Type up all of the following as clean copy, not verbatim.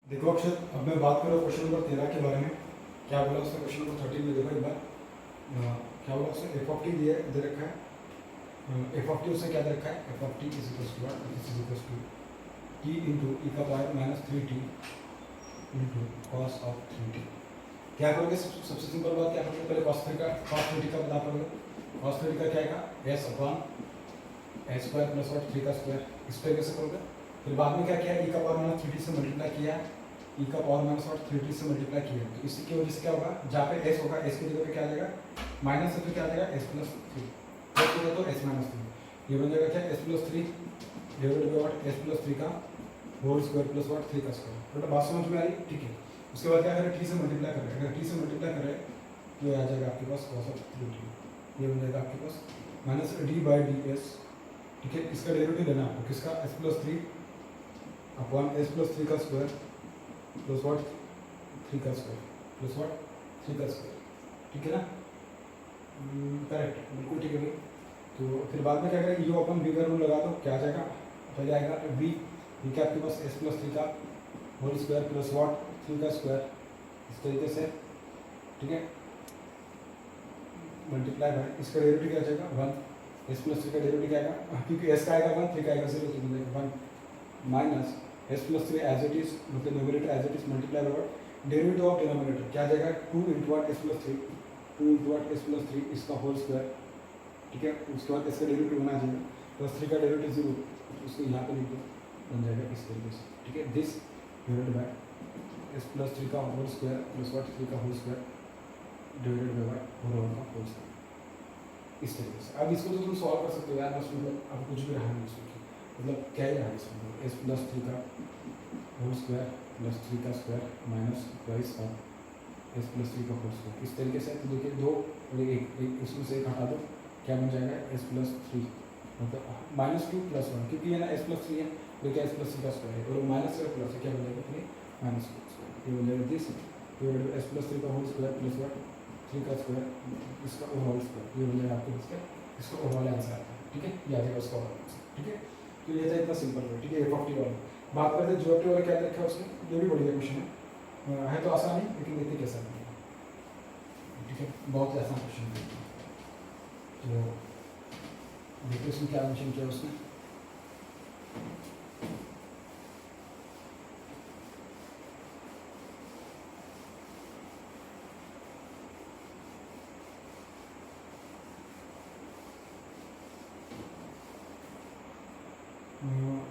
देखो अक्षर, अब मैं बात कर रहा हूँ क्वेश्चन नंबर 13 के बारे में। क्या बोला उसने क्वेश्चन नंबर 13 में? देखो एक बार क्या बोला उसने, एफ ऑफ टी दे रखा है। एफ ऑफ टी उसने क्या दे रखा है, f of t is equal to what, this is equal to t into e का power minus 3t into cos of 3t। क्या करोगे? सबसे सिंपल बात क्या करोगे, पहले cos 3 का पता करोगे। cos 3 का क्या आएगा, S upon S square plus what 3 का स्क्वायर, इस तरीके से करोगे। फिर बाद में क्या किया, ई का पावर माइनस 3t से मल्टीप्लाई किया, ई का पावर माइनस व्हाट 3t से मल्टीप्लाई किया। तो इसकी वजह से क्या होगा, जहाँ पे एस होगा एस की जगह पे क्या आ जाएगा, माइनस से, तो क्या आ जाएगा एस प्लस 3, प्लस होगा तो एस माइनस 3। ये बन जाएगा क्या, S plus 3 divided by what, s plus 3 का होल स्क्वायर प्लस व्हाट 3 का स्क्वायर। तो बात समझ में आ रही? ठीक है। उसके बाद क्या करें, टी से मल्टीप्लाई करें। अगर टी से मल्टीप्लाई करें तो आ जाएगा आपके पास cos ऑफ 3t। ये बन जाएगा आपके पास minus d by d s. ठीक है, इसका डेरिवेटिव लेना आपको, किसका, s plus 3 upon s plus 3 का स्क्वायर प्लस व्हाट 3 का स्क्वायर प्लस व्हाट 3 का स्क्वायर। ठीक है ना, करेक्ट, बिल्कुल ठीक है भाई। तो फिर बाद में क्या करेंगे, यू अपन वी का रूल लगा दो, क्या आ जाएगा, पहले आएगा वी क्या आपके पास एस प्लस 3 का होल स्क्वायर प्लस व्हाट 3 का स्क्वायर, इस तरीके से। ठीक है, मल्टीप्लाई बाय इसका डेरिवेटिव क्या आ जाएगा 1, एस प्लस 3 का डेरिवेटिव क्या आएगा, क्योंकि एस का आएगा 1, 3 का आएगा 0, तो मिलेगा 1 minus s plus 3 as it is, मतलब numerator as it is multiply by derivative of denominator क्या आ जाएगा 2 into what s plus 3, 2 into what s plus 3 इसका होल स्क्वायर। ठीक है, उसके बाद इसका डेरिवेटिव बना जाएगा प्लस 3 का डेरिवेटिव 0, उसको यहाँ पे लिख दो, बन जाएगा इस तरीके से। ठीक है, this divided by s plus 3 का होल स्क्वायर प्लस व्हाट 3 का whole square divided by what whole का होल स्क्वायर, इस तरीके से। अब इसको तो तुम सॉल्व कर सकते हो यार, बस मतलब अब कुछ भी रहा नहीं इसमें, मतलब क्या ही रहा इसमें, एस प्लस 3 का होल स्क्वायर प्लस 3 का square minus twice of s plus 3 का होल स्क्वायर, इस तरीके से। तो देखिए दो और एक इसमें से एक हटा दो, क्या बन जाएगा एस प्लस 3 मतलब माइनस 2 प्लस 1, क्योंकि ये ना एस प्लस 3 है तो क्या एस प्लस 3 का स्क्वायर है, और माइनस से प्लस है, क्या बन जाएगा फिर माइनस 2 स्क्वायर, ये बन जाएगा this divided by s plus 3 का होल स्क्वायर प्लस व्हाट 3 का स्क्वायर, इसका ओवरऑल स्क्वायर, ये बन जाएगा आपके इसका, इसका ओवरऑल आंसर आता है। ठीक है, ये आ जाएगा उसका ओवरऑल आंसर। ठीक है, तो ये था इतना सिंपल है। ठीक है, एफ ऑफ टी वाला बात करते हैं, ज्योमेट्री वाला क्या रखा है उसने, ये भी बढ़िया क्वेश्चन है तो आसान ही, लेकिन देखते कैसा है। ठीक है, बहुत ही आसान क्वेश्चन है। तो देखिए उसमें क्या मेंशन किया उसने,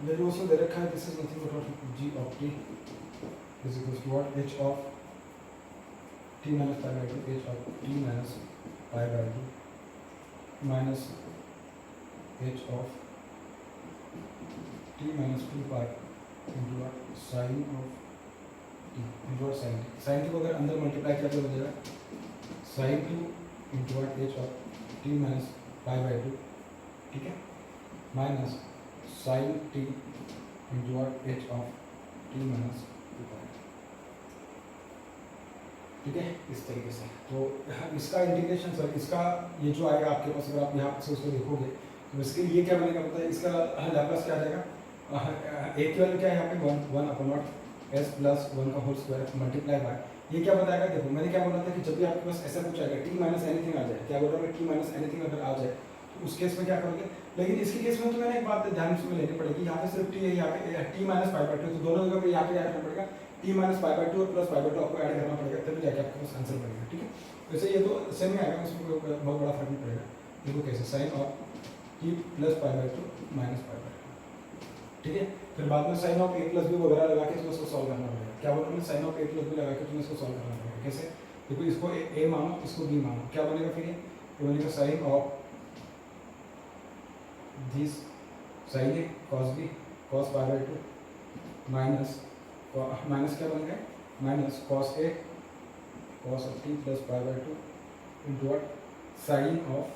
ये जो उसने दे रखा है, this is nothing but g of t is equal to what h of t minus pi by 2, h of t minus pi by 2 minus h of t minus 2 pi into what sine of t into what sine t. Sine t को अगर अंदर multiply किया तो हो जाएगा sine 2 into what h of t minus pi by 2। ठीक है, minus sign T into what h of t minus 2 पाई। ठीक है, इस तरीके से। तो इसका इंटीग्रेशन सर, इसका ये जो आएगा आपके पास, अगर आप यहाँ से उसको देखोगे तो इसके लिए क्या बनेगा पता है, इसका लैप्लास क्या आ जाएगा, एक की वैल्यू क्या है यहाँ पे 1 अपॉन नॉट एस प्लस 1 का होल स्क्वायर मल्टीप्लाई बाय, ये क्या बताएगा, देखो मैंने क्या बोला था कि जब भी आपके पास ऐसा कुछ आएगा टी माइनस एनीथिंग आ जाए, क्या बोल रहा हूँ, टी माइनस एनीथिंग अगर आ जाए तो उस केस में क्या करोगे। लेकिन इसके केस में तो मैंने एक बात ध्यान में लेनी पड़ेगी, यहाँ पे सिर्फ टी है, यहाँ पे टी माइनस पाई बाई 2, तो दोनों जगह पे यहाँ पे ऐड करना पड़ेगा टी माइनस पाई बाई 2 और प्लस पाई बाई 2 आपको ऐड करना पड़ेगा, तभी जाके आपके पास आंसर बनेगा। ठीक है, वैसे ये तो सेम ही आएगा, इसमें कोई बहुत बड़ा फर्क नहीं पड़ेगा। देखो कैसे, sine of t plus pi by 2 minus pi by 2। ठीक है, फिर बाद में sine of a plus b वगैरह लगा के तुम्हें इसको सॉल्व करना पड़ेगा। क्या बोल रहा हूँ, sine of a plus b लगा के तुम्हें इसको सॉल्व करना पड़ेगा। कैसे, देखो इसको ए मानो, इसको बी मानो, क्या बनेगा फिर ये बनेगा sine of this sine a cos b cos pi by 2 minus minus क्या बन गया, minus cos a cos of t plus pi by 2 into what sine of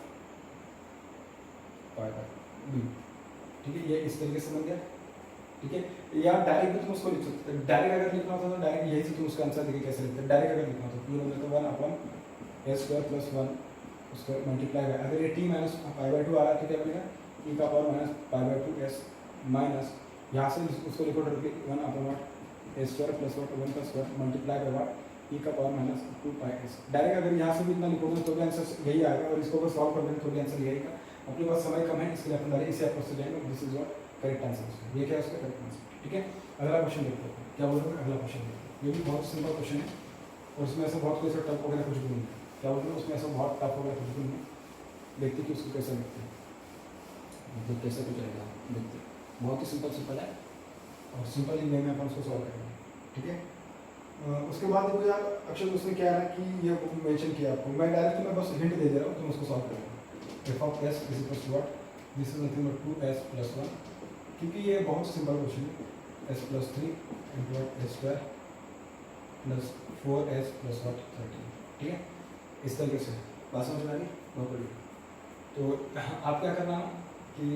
pi by b. ठीक है, ये इस तरीके से बन गया। ठीक है, या डायरेक्ट भी तुम उसको लिख सकते हो, डायरेक्ट अगर लिखना होता तो डायरेक्ट यही से तुम उसका आंसर देखिए कैसे लिखते हैं। डायरेक्ट अगर लिखना होता तो मतलब 1 अपॉन एस स्क्वायर प्लस 1 उसका मल्टीप्लाई बाय, अगर ये टी माइनस पाई बाई 2 आ रहा है तो क्या बनेगा ई का power minus pi by 2 S minus, यहाँ से उसको लिखो directly 1 upon A square plus what 1 का स्क्वायर मल्टीप्लाई बाय वॉट ई का पावर माइनस 2 पाई एस। डायरेक्ट अगर यहाँ से भी इतना लिखोगे तो भी आंसर यही आएगा, और इसको अगर सॉल्व कर देंगे तो भी आंसर यही आएगा। अपने पास समय कम है, इसके लिए अपन डायरेक्ट इसी अप्रोच से जाएंगे। This is what correct answer. ये क्या है उसका करेक्ट आंसर। ठीक है, अगला क्वेश्चन देखते हैं। क्या बोल रहे हैं, अगला क्वेश्चन देखते हैं। ये भी बहुत सिंपल क्वेश्चन है, और उसमें ऐसा बहुत कोई टफ वगैरह कुछ भी नहीं है। क्या बोल रहे हैं, उसमें ऐसा बहुत टफ वगैरह कुछ भी नहीं है। देखते कि उसको कैसे लिखते हैं, मतलब कैसे कुछ रहेगा, देखते हैं। बहुत ही सिंपल है, और सिंपल ही वे में अपन उसको सॉल्व करेंगे। ठीक है, उसके बाद देखो यार अक्षर उसने क्या है ना कि ये मेंशन किया आपको, मैं डायरेक्ट तुम्हें बस हिंट दे रहा हूँ, तुम उसको सॉल्व करोगे। F of s is equal to what, this is nothing but 2s plus 1, क्योंकि ये बहुत सिंपल क्वेश्चन है। s plus 3 into s square plus 4s plus what 13। ठीक है, इस तरीके से बात समझ में आ गई, बहुत बढ़िया। तो आप क्या करना कि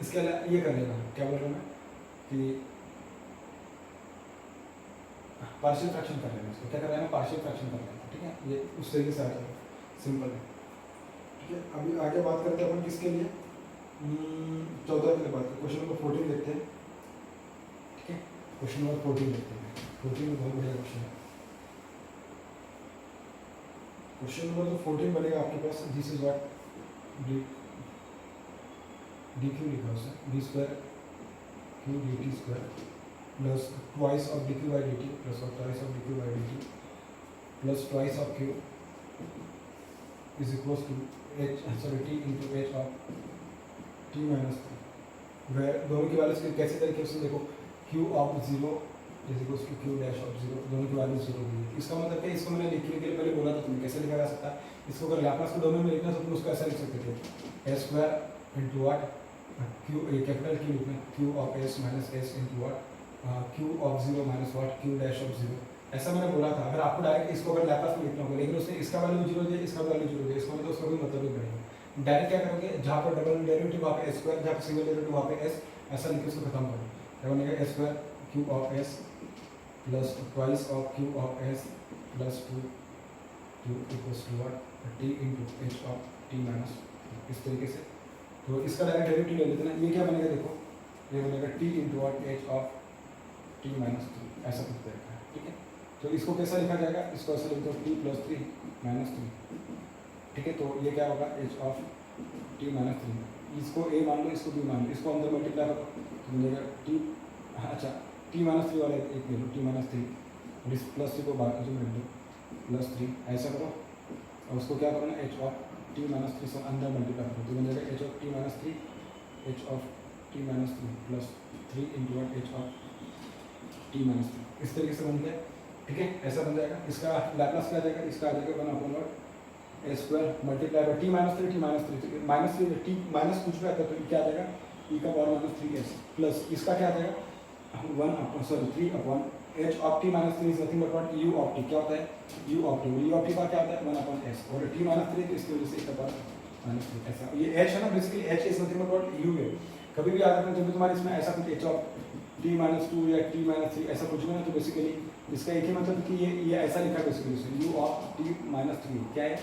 इसके अलावा ये कर लेना, क्या बोल रहा हूँ मैं कि पार्शियल फ्रैक्शन कर लेना। इसको क्या कर लेना, पार्शियल फ्रैक्शन कर लेना। ठीक है, ये उस तरीके से आ जाएगा, सिंपल है। ठीक है, अभी आगे बात करते हैं अपन किसके लिए, 14 के लिए बात करते। क्वेश्चन नंबर 14 देखते हैं। ठीक है, क्वेश्चन नंबर 14 देखते हैं। 14 में बहुत बढ़िया क्वेश्चन है। क्वेश्चन नंबर जो 14 बनेगा आपके पास, this is what d q लिखा है, d square q d t square plus twice of d q by d t plus twice of d q by d t plus twice of q is equals to h sorry t into h of t minus 3, वह दोनों की values कैसे तरीके से देखो, q of 0 is equals to q dash of 0, दोनों की values 0 दी है। इसका मतलब क्या, इसको मैंने लिखने के लिए पहले बोला था तुम्हें कैसे लिखा जा सकता है। इसको अगर लैप्लास के डोमेन में लिखना तो तुम उसको ऐसा लिख सकते थे, s square into what q capital q लिखना, q of s minus s into what q of 0 minus what q dash of 0। ऐसा मैंने बोला था। अगर आपको डायरेक्ट इसको अगर लैप्लास में लिखना होगा, लेकिन उसने इसका वैल्यू 0 दिया, इसका वैल्यू 0 दिया, इसका मतलब उसका कोई मतलब नहीं पड़ेगा। डायरेक्ट क्या करोगे, जहाँ पर डबल डेरिवेटिव वहाँ पे एस स्क्वायर, जहाँ पर सिंगल डेरिवेटिव वहाँ पे एस, ऐसा लिख के उसको खत्म करो। क्या बनेगा, s square q of s plus twice of q of s plus 2 equals to what t into h of t minus, इस तरीके से। तो इसका डायरेक्ट डेरिवेटिव ले लेते हैं। ये क्या बनेगा, देखो ये बनेगा T into what h of t minus 3, ऐसा कुछ रहेगा। ठीक है, तो इसको कैसा लिखा जाएगा, इसको ऐसा लिख दो टी प्लस 3 माइनस 3। ठीक है, तो ये क्या होगा, एच ऑफ टी माइनस 3, इसको ए मान लो, इसको बी मान लो, इसको अंदर मल्टीप्लाई करो तो मिलेगा टी, अच्छा टी माइनस 3 वाला एक ले लो, टी माइनस 3, और इस प्लस 3 को बाजू में रख दो प्लस 3, ऐसा करो। और उसको क्या करो ना, एच ऑफ टी माइनस 3 से अंदर मल्टीप्लाई करो तो मिलेगा H of t minus 3, H of t minus 3 plus 3 into what h of t minus 3, इस तरीके से बन गया। ठीक है, ऐसा बन जाएगा। इसका लैप्लास क्या आ जाएगा, इसका आ जाएगा 1 upon what A square multiply by T minus 3 minus 3 T minus कुछ भी आता है तो क्या आ जाएगा, ई का पावर माइनस 3s प्लस इसका क्या आ जाएगा 1 upon sorry 3 upon H of t minus 3 is nothing but what you of T, क्या होता है यू ऑफ टी का क्या होता है 1 अपॉन एस, और टी माइनस 3 तो इसकी वजह से ई का पावर माइनस 3, ऐसा। ये एच है ना, basically H is nothing but what you है। कभी भी याद रखना जब भी तुम्हारे इसमें ऐसा कुछ एच ऑफ टी माइनस 2 या टी माइनस 3 ऐसा कुछ भी ना, तो बेसिकली इसका एक ही मतलब कि ये ऐसा लिखा है basically you of t minus 3, क्या है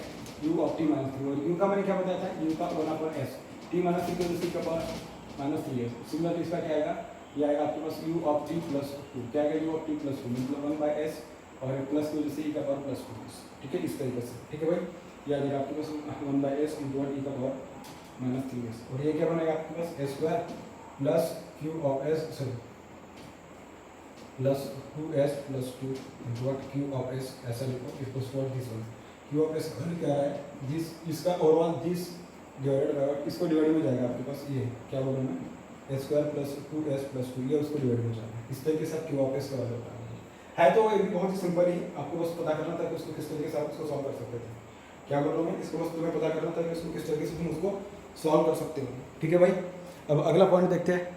यू ऑफ टी माइनस 3, और यू का मैंने क्या बताया था, यू का 1 अपॉन एस, टी माइनस 3 की वजह से का पावर माइनस 3 है। सिमिलर इसका क्या आएगा, ये आएगा आपके पास यू ऑफ टी प्लस 2, क्या आएगा यू ऑफ टी प्लस 2 मतलब 1 बाय एस, और प्लस की वजह से ई का पावर प्लस 2। ठीक है, इस तरीके से। ठीक है भाई, ये आ जाएगा आपके पास 1 बाय एस इंटू ई का पावर माइनस 3s, और ये क्या बनेगा आपके पास s square plus q of s sorry plus 2s plus 2 into what q of s, ऐसा लिखो equals to this one q of s घर क्या है दिस, इसका ओवरऑल दिस डिवाइडेड बाय इसको डिवाइड में जाएगा आपके पास ये क्या बोल रहा हूँ मैं S square plus 2s plus 2, ये उसको डिवाइड में जाएगा। इस तरीके से आप क्यू ऑफ एस का वैल्यू बता है। तो ये बहुत ही सिंपल ही, आपको बस पता करना था कि उसको किस तरीके से आप उसको सॉल्व कर सकते थे। क्या बोल रहा हूँ मैं, इसको बस तुम्हें पता करना था कि उसको किस तरीके से तुम उसको सॉल्व कर सकते हो। ठीक है भाई, अब अगला पॉइंट देखते हैं।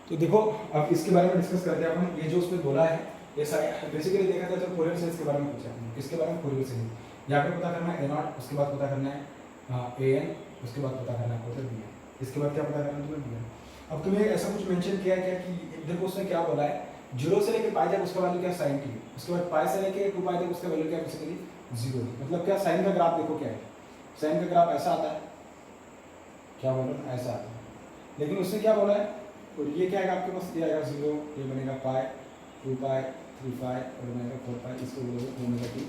तो देखो अब इसके बारे में डिस्कस करते हैं अपन। ये जो उसमें बोला है ये सारे बेसिकली देखा जाए तो फॉरियर सीरीज के बारे में पूछा है। किसके बारे में, फॉरियर सीरीज। यहाँ पे पता करना है a0, उसके बाद पता करना है an, उसके बाद पता करना है bn, इसके बाद क्या पता करना है तुम्हें bn। अब तुम्हें ऐसा कुछ मेंशन किया है क्या कि देखो उसने क्या बोला है 0 से लेके पाई तक उसका वैल्यू क्या sin t, उसके बाद पाई से लेके 2 पाई तक उसका वैल्यू क्या बेसिकली 0 है। मतलब क्या साइन का ग्राफ देखो क्या है, साइन का ग्राफ ऐसा आता है, क्या बोल रहा है ऐसा आता है। लेकिन उसने क्या बोला है और ये क्या आएगा आपके पास, ये आएगा 0, ये बनेगा पाई, 2 पाई, 3 पाई और बनेगा 4 पाई, इसको बोलोगे ओमेगा टी,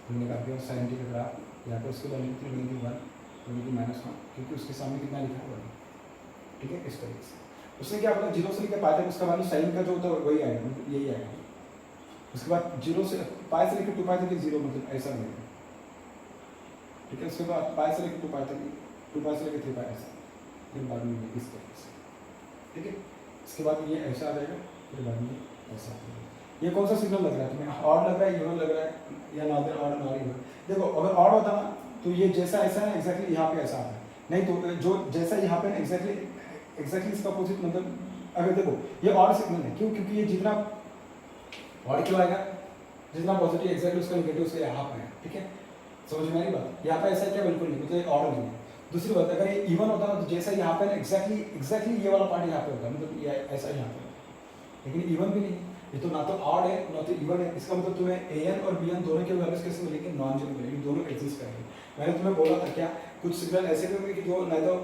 बनेगा आपके पास sin t का ग्राफ। यहाँ पे उसके बाद लिखते हैं बनेगी 1, बनेगी -1, क्योंकि उसके सामने कितना लिखा है 1, ठीक है। इस तरीके से उसने क्या बोला, 0 से लेकर पाई तक उसका वैल्यू साइन का जो होता है वही आएगा, मतलब यही आएगा। उसके बाद 0 से पाई से लेकर 2 पाई तक 0, मतलब ऐसा बनेगा, ठीक है। उसके बाद पाई से लेकर 2 पाई तक, 2 पाई से लेकर 3 पाई ऐसा, फिर बाद में इस तरीके से, ठीक है। इसके बाद ये ऐसा आ जाएगा, फिर बाद में ऐसा आ जाएगा। ये कौन सा सिग्नल लग रहा है तुम्हें, ऑड लग रहा है, इवन लग रहा है, या नॉर्दर ऑड नॉर इवन? देखो अगर ऑड होता ना तो ये जैसा ऐसा है एग्जैक्टली यहाँ पे ऐसा आता है, नहीं तो जो जैसा यहाँ पे एग्जैक्टली इसका अपोजिट, मतलब अगर देखो ये ऑड सिग्नल है, क्यों? क्योंकि ये जितना ऑड क्यों आएगा, जितना पॉजिटिव एग्जैक्टली उसका नेगेटिव उसके यहाँ पे है, ठीक है। समझ में आ रही बात? यहाँ पे ऐसा क्या, बिल्कुल नहीं, मतलब ऑड नहीं है। दूसरी बात, अगर ये इवन होता ना तो जैसा यहाँ पे एग्जैक्टली ये वाला पार्ट यहाँ पे होता, मतलब ये ऐसा यहाँ पे, लेकिन इवन भी नहीं, ये तो ना तो ऑड है ना तो इवन है। इसका मतलब तुम्हें an और bn दोनों के वैल्यूज कैसे मिलेंगे, नॉन जीरो मिलेंगे, दोनों एग्जिस्ट करेंगे। मैंने तुम्हें बोला था क्या, कुछ सिग्नल ऐसे भी होंगे कि जो ना तो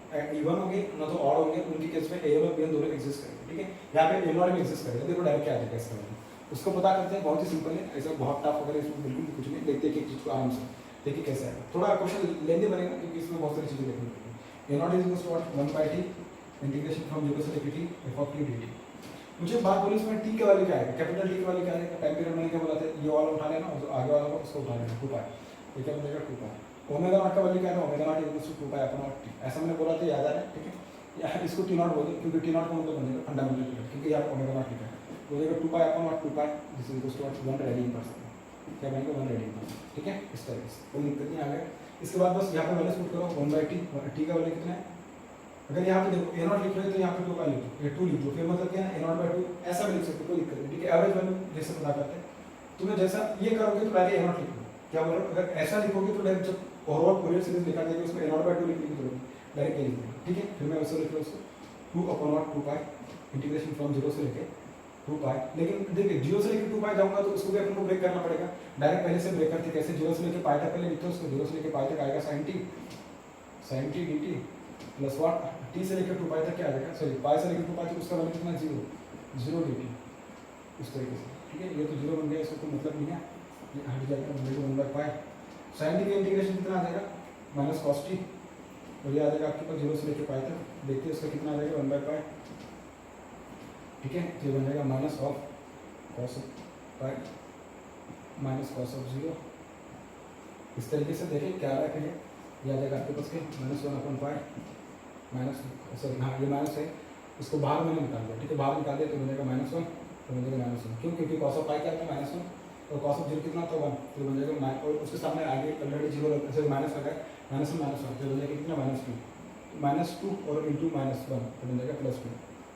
इवन होंगे ना तो ऑड होंगे, उनके केस में an और bn दोनों एग्जिस्ट करेंगे, ठीक है। यहाँ पे a0 भी एग्जिस्ट करेगा। देखो डायरेक्ट क्या आ जाएगा इसका, उसको पता करते हैं, बहुत ही सिंपल है, ऐसा बहुत टफ वगैरह इसमें बिल्कुल भी कुछ नहीं। देखते हैं कि चीज़ को आराम से देखिए कैसे आएगा, थोड़ा क्वेश्चन लेंदी बनेगा क्योंकि इसमें बहुत सारी चीज़ें देखनी पड़ेगी। a0 is equal to 1/t integration from 0 से लेकर t f of t dt। मुझे बात बोली इसमें t का वैल्यू क्या आएगा, कैपिटल T का वैल्यू क्या आएगा, टाइम पीरियड मैंने क्या बोला था, ये वाला उठा लेना और आगे वाला को उसको उठा लेना, 2 पाई, ये क्या बनेगा 2 पाई। ओमेगा नॉट का वैल्यू क्या है, omega not equal to 2 pi upon t, ऐसा मैंने बोला था, याद आ रहा है, ठीक है। यहाँ इसको t0 बोलते हैं क्योंकि t0 का मतलब बनेगा फंडामेंटल पीरियड, क्योंकि यहाँ ओमेगा नॉट लिखा है, बोलेगा 2 pi upon 2 pi this is equal to 1 radian per second, क्या बनेगा 1 रेडियन पर सेकंड, ठीक है। इस तरीके से कोई दिक्कत नहीं आ गया। इसके बाद बस यहाँ पे वैल्यू पुट करो 1/t, t का वैल्यू कितना है, अगर यहाँ पे देखो a0 लिख रहे हो तो यहाँ पे 2 पाई लिखो, ये 2 लिख दो, फिर मतलब क्या है a0/2, ऐसा भी लिख सकते हो, कोई दिक्कत नहीं, ठीक है। एवरेज वैल्यू जैसे पता करते हैं, तुम्हें जैसा ये करोगे तो डायरेक्ट a0 लिख लो, क्या बोल रहे हो, अगर ऐसा लिखोगे तो डायरेक्ट जब ओवरऑल फूरियर सीरीज निकाल देंगे उसमें a0/2 लिखने की जरूरत नहीं, डायरेक्ट ये लिख दो, ठीक है। फिर मैं वैसे लिख रहा हूँ उसको 2/2 पाई इंटीग्रेशन फ्रॉम 0 से लेके 2 पाई। लेकिन देखिए 0 से लेके 2 पाई जाऊंगा तो उसको भी अपन को ब्रेक करना पड़ेगा, डायरेक्ट पहले से ब्रेक करते कैसे, 0 से लेके पाई तक पहले लिखते हो उसको, 0 से लेके पाई तक आएगा sin t dt plus what, t से लेकर 2 पाई तक क्या आ जाएगा, सॉरी पाई से लेकर 2 पाई तक उसका वैल्यू कितना 0 dt, इस तरीके से, ठीक है। ये तो 0 बन गया, इसको कोई मतलब नहीं है, ये हट जाएगा, वैल्यू 1/पाई। sin t का इंटीग्रेशन कितना आ जाएगा, माइनस cos t, और ये आ जाएगा आपके पास 0 से लेकर पाई तक, देखते हैं उसका कितना आ जाएगा 1/पाई, ठीक है। तो ये बन जाएगा minus of cos pi minus cos of 0, इस तरीके से देखें क्या आ रहा है, ये आ जाएगा आपके पास के -1/पाई माइनस, सॉरी हाँ ये माइनस है, इसको बाहर मैंने निकाल दिया, ठीक है, बाहर निकाल दिया तो बन जाएगा -1, तो बन जाएगा -1, क्यों, क्योंकि cos ऑफ पाई क्या था -1 और cos ऑफ 0 कितना था 1, तो बन जाएगा और उसके सामने आगे ऑलरेडी 0 सॉरी माइनस लगा है, -1 तो बन जाएगा कितना -2 और इंटू -1 तो बन जाएगा +2,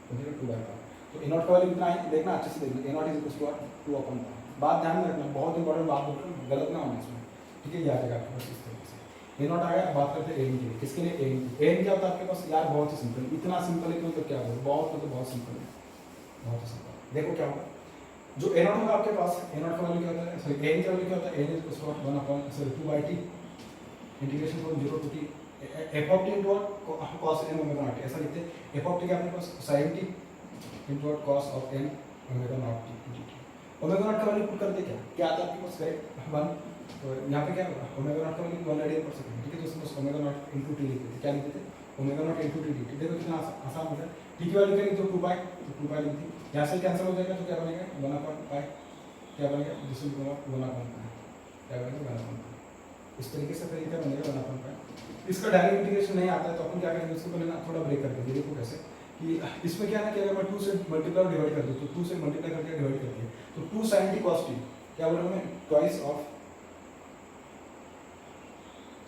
बन जाएगा 2/पाई। तो a0 का वैल्यू कितना है देखना, अच्छे से देखना, a0 इज इक्वल टू 2/पाई। बात ध्यान में रखना, बहुत इंपॉर्टेंट बात बोल रहा हूँ, गलत ना होना इसमें, ठीक है। ये आ जाएगा आपके पास इस तरीके से। a0 आ गया, बात करते हैं an के लिए, किसके लिए an क्या होता है आपके पास यार, बहुत ही सिंपल, इतना सिंपल है कि मतलब क्या होगा, बहुत मतलब बहुत सिंपल है, बहुत ही सिंपल। देखो क्या होगा, जो a0 होगा आपके पास, a0 का वैल्यू क्या होता है, सॉरी an का वैल्यू क्या होता है, an is equal to 2/t integration from 0 to t f of t into cos n omega not, ऐसा लिखते हैं। f of t क्या अपने पास sin t into cos of n omega not t dt। Omega not का value put करते क्या आता है आपके पास, करेक्ट 1, तो यहाँ पे क्या होगा, ओमेगा नॉट का वैल्यू 1 रेडियन पर सेकंड, ठीक है। तो उसमें बस ओमेगा नॉट इनटू टी लिखते थे, क्या लिखते थे, omega naught into T dt। देखो कितना आसान होता है, टी की वैल्यू क्या लिखते हो 2 पाई, तो 2 पाई लिख दी, यहाँ से कैंसिल हो जाएगा तो क्या बनेगा 1/पाई, क्या बनेगा दिस विल बिकम 1/पाई, क्या बनेगा 1/पाई, इस तरीके से फिर क्या बनेगा 1/पाई। इसका डायरेक्ट इंटीग्रेशन नहीं आता है तो अपन क्या करेंगे, इसको पहले ना थोड़ा ब्रेक करके देखो कैसे, कि इसमें क्या है ना कि अगर मैं 2 से मल्टीप्लाई डिवाइड कर दूं तो 2 से मल्टीप्लाई करके डिवाइड करके तो 2 sin t cos t, क्या बोल रहा हूं मैं, twice of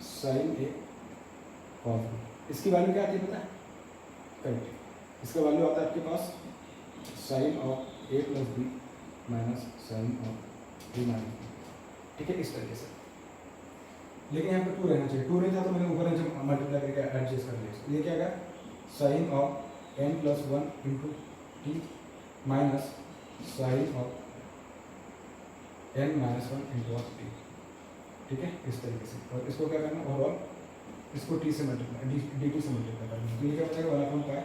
sin a cos b, इसकी वैल्यू क्या आती है पता है, करेक्ट, इसका वैल्यू आता है आपके पास sin of a plus b minus sin of a minus b, ठीक है, इस तरीके से। लेकिन यहाँ पे 2 रहना चाहिए, 2 नहीं था तो मैंने ऊपर नीचे मल्टीप्लाई करके एडजस्ट कर लिया, ये क्या आएगा sin of n plus 1 into t minus sine of n minus 1 into t, ठीक है, इस तरीके से। और इसको क्या करना, ओवरऑल इसको t से मल्टीप्लाई dt से मल्टीप्लाई करना, तो ये क्या बनेगा 1/पाई,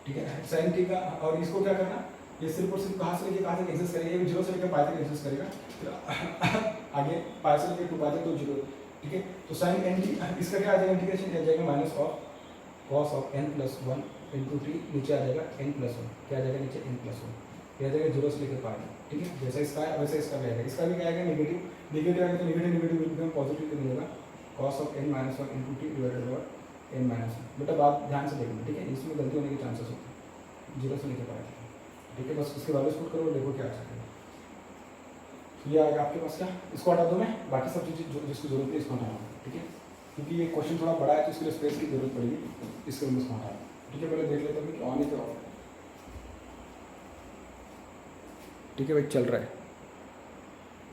ठीक है। साइन टी का, और इसको क्या करना, ये सिर्फ और सिर्फ कहाँ से लेके कहाँ तक एग्जिस्ट करेगा, ये भी 0 से लेकर पाई तक एग्जिस्ट करेगा, फिर आगे पाई से लेकर 2 पाई तक तो 0, ठीक है। तो साइन एन टी, इसका क्या आ जाएगा इंटीग्रेशन, आ जाएगा minus of cos of n plus 1 into T, नीचे आ जाएगा n प्लस 1, क्या आ जाएगा नीचे n प्लस 1, ये आ जाएगा 0 से लेकर पाई, ठीक है। जैसा इसका है वैसे इसका भी आएगा, इसका भी क्या आएगा नेगेटिव, नेगेटिव आएगा तो negative negative will become positive मिलेगा, cos of n minus 1 into t divided by n minus 1। बेटा बात ध्यान से देखना, ठीक है, इसमें गलती होने के चांसेस होते हैं, 0 से लेकर पाई, ठीक है। बस इसके वैल्यूज पुट करो, देखो क्या आ जाएगा। ये आएगा आपके पास क्या, इसको हटा दो, मैं बाकी सब चीज़ जो जिसकी जरूरत है इसको हटा दूँ, ठीक है, क्योंकि ये क्वेश्चन थोड़ा बड़ा है तो इसके लिए स्पेस की जरूरत पड़ेगी, इसके लिए इसको हटा, ठीक है। पहले देख लेते हैं कि ऑन ही तो ऑफ, ठीक है भाई, चल रहा है,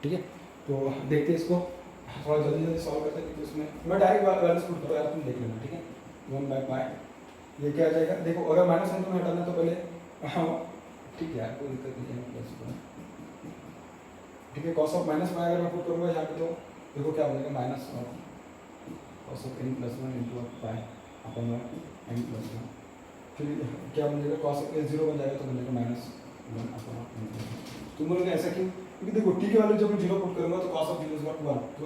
ठीक है। तो देखते हैं इसको, थोड़ा जल्दी जल्दी सॉल्व करते हैं, क्योंकि उसमें मैं डायरेक्ट वैल्यूज पुट करूँ यार, तुम देख लेना, ठीक है। 1 बाय पाई, ये क्या आ जाएगा, देखो अगर माइनस साइन तुम्हें हटाना तो पहले, हाँ ठीक है यार, कोई दिक्कत नहीं है, प्लस 1, ठीक है। कॉस ऑफ माइनस पाई अगर मैं पुट करूँगा यहाँ पे तो देखो क्या बनेगा, minus of cos of n plus 1 into pi upon n plus 1, फिर क्या बन जाएगा, कॉस ऑफ 0 बन जाएगा तो बन जाएगा माइनस 1 अपन n प्लस 1। तुम बोलोगे ऐसा क्यों, क्योंकि देखो टी के वैल्यू जब मैं 0 पुट करूँगा तो कॉस ऑफ 0 इज नॉट 1, तो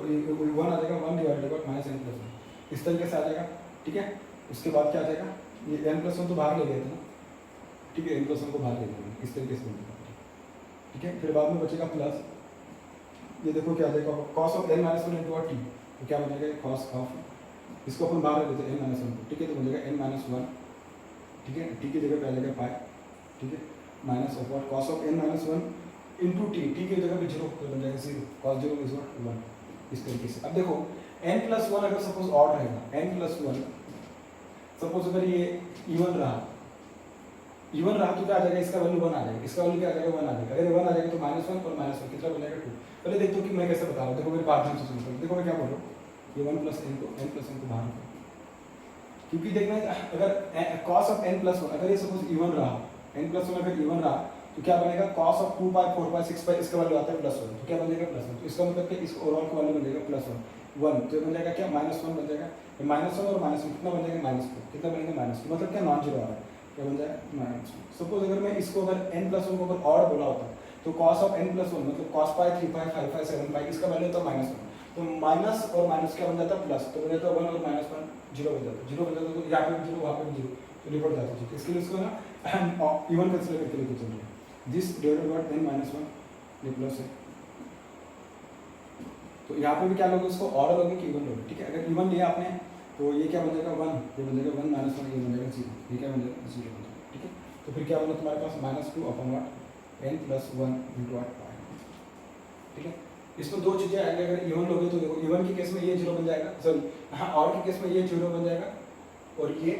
1 आ जाएगा, 1 divided by minus n plus 1, इस तरीके से आ जाएगा, ठीक है। उसके बाद क्या आ जाएगा, ये n प्लस 1 तो बाहर ले गए थे ना, ठीक है, n प्लस 1 को बाहर ले गए, इस तरीके से बनेगा, ठीक है। फिर बाद में बचेगा प्लस, ये देखो क्या आ जाएगा, cos of n minus 1 into T, तो क्या बन जाएगा, कॉस ऑफ, इसको अपन बाहर ले लेते हैं n माइनस 1, ठीक है, तो बन जाएगा n माइनस 1, ठीक है, टी की जगह पे आ जाएगा पाई, ठीक है, minus of what, cos of n minus 1 into T, T की जगह पे 0 तो बन जाएगा 0, कॉस 0 इज नॉट 1, इस तरीके से। अब देखो n प्लस 1 अगर सपोज ऑड रहेगा, n प्लस 1 सपोज अगर ये इवन रहा तो क्या आ जाएगा, इसका वैल्यू 1 आ जाएगा, इसका वैल्यू क्या आ जाएगा, 1 आ जाएगा। अगर 1 आ जाएगा तो माइनस 1 और माइनस 1 कितना बन जाएगा 2। पहले देखो कि मैं कैसे बता रहा हूँ, देखो मेरी बात ध्यान से सुनो, देखो मैं क्या बोल रहा हूँ, ये 1 प्लस n को n प्लस 1 को बाहर, क्योंकि देखना अगर cos ऑफ n प्लस 1 अगर ये सपोज इवन रहा, n प्लस 1 अगर इवन रहा तो क्या बनेगा, cos ऑफ 2 पाई 4 पाई 6 पाई, इसका वैल्यू आता है प्लस 1, तो क्या बन जाएगा प्लस 1, तो इसका मतलब कि इसका ओवरऑल का वैल्यू बन जाएगा प्लस 1, तो बन जाएगा क्या, माइनस 1 बन जाएगा, माइनस 1 और माइनस 1 कितना बन जाएगा, माइनस 2, कितना बनेगा, माइनस 2, मतलब क्या नॉन जीरो आ रहा है, क्या बन जाएगा माइनस 2। सपोज अगर मैं इसको अगर n प्लस 1 को अगर ऑड बोला होता तो cos ऑफ n प्लस 1 मतलब cos पाई 3 पाई 5 पाई 7 पाई, इसका वैल्यू होता माइनस 1, तो माइनस और माइनस क्या बन जाता प्लस, तो बन जाता 1 और माइनस 1 0 बन जाता, 0 बन जाता, तो यहाँ पे 0 वहाँ पे 0, तो रिपोर्ट जाता है, इसके लिए इसको ना इवन कंसीडर करके लेके चल रहे हैं, this divided by n minus 1 ये प्लस है, तो यहाँ पे भी क्या लोगे, इसको ऑर्डर लोगे कि इवन लोगे, ठीक है। अगर इवन लिया आपने तो ये क्या बन जाएगा 1, ये बन जाएगा 1 माइनस 1, ये बन जाएगा 0, ये क्या बन जाएगा 0 बन जाएगा, ठीक है। तो फिर क्या बना तुम्हारे पास माइनस 2 अपन वाट n प्लस 1 इंटू वाट, ठीक है। इसमें दो चीज़ें आएंगे, अगर इवन लोगे तो देखो इवन के केस में ये 0 बन जाएगा, सॉरी हाँ ऑड के केस में ये 0 बन जाएगा, और ये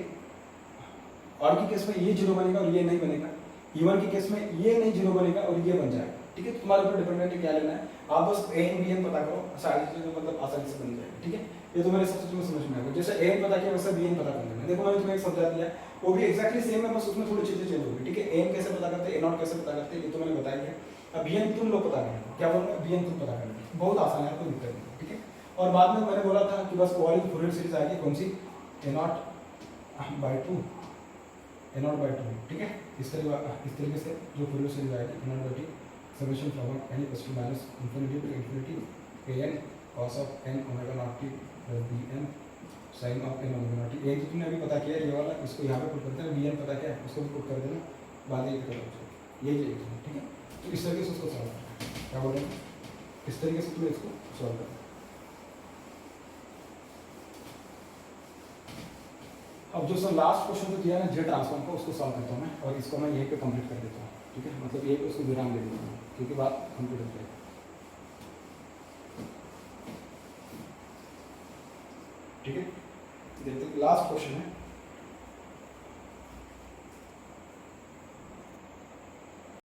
ऑड के केस में ये 0 बनेगा और ये नहीं बनेगा, इवन के केस में ये नहीं 0 बनेगा और ये बन जाएगा, ठीक है। तुम्हारे ऊपर डिपेंडेंट है क्या लेना है, आप बस a n b n पता करो, सारी चीज़ें मतलब आसानी से बन जाएगी, ठीक है। ये तो मेरे सबसे तुम्हें समझ में आएगा, जैसे a n पता किया वैसे b n पता कर लेना, देखो मैंने तुम्हें समझा दिया, वो भी एक्जैक्टली सेम है, बस उसमें थोड़ी चीज़ें चेंज होगी, ठीक है। a n कैसे पता करते हैं, a नॉट कैसे पता करते हैं, ये तो मैंने बताया है। अब b n तुम लोग पता करें, क्या बोल रहे हैं, b n तुम पता करें, बहुत आसान है, कोई दिक्कत नहीं, ठीक है। और बाद में मैंने बोला था कि बस वाली फुरियर सीरीज आएगी, कौन सी, a not by 2, a not by 2, ठीक है। इस तरीके से जो फुरियर सीरीज आएगी a not by 2 summation from n equals to minus infinity to infinity a n cos of n omega not t plus b n sin of n omega not t, एक तो तुमने अभी पता किया ये वाला, इसको यहाँ पे पुट करते हैं, b n पता क्या है उसको भी पुट कर देना, बाद में करो यही चाहिए, ठीक है। तो इस तरीके से उसको सॉल्व करना, क्या बोल रहे हैं, इस तरीके से तुम्हें इसको सॉल्व करना। अब जो सर लास्ट क्वेश्चन जो दिया ना जे ट्रांसफॉर्म को, उसको सॉल्व करता हूँ मैं, और इसको मैं यहीं पे कंप्लीट कर देता हूँ, ठीक है। मतलब ये उसको विराम दे देता हूँ क्योंकि बात कंप्लीट हो जाएगी, ठीक है। देखते लास्ट क्वेश्चन है,